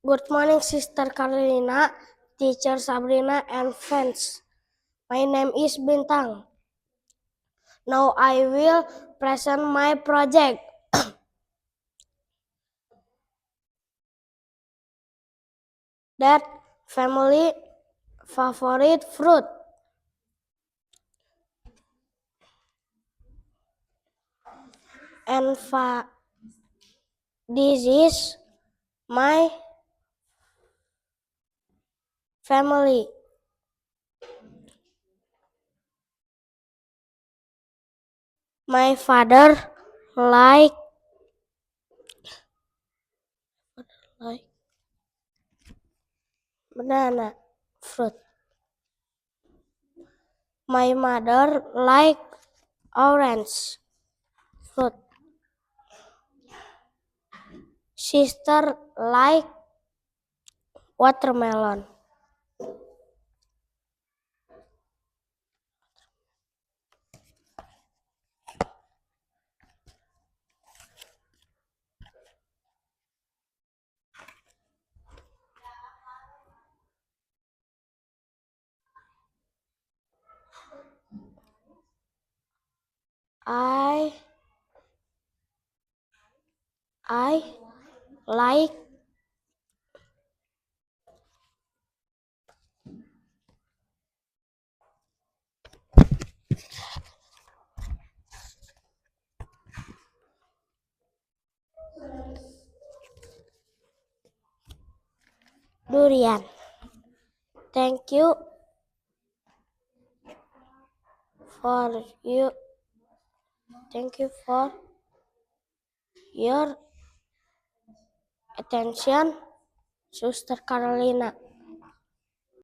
Good morning, Sister Carolina, Teacher Sabrina, and friends. My name is Bintang. Now I will present my project. That family favorite fruit. And this is my family. My father like banana fruit. My mother like orange fruit. Sister like watermelon. I like durian. Thank you for your attention, Sister Carolina.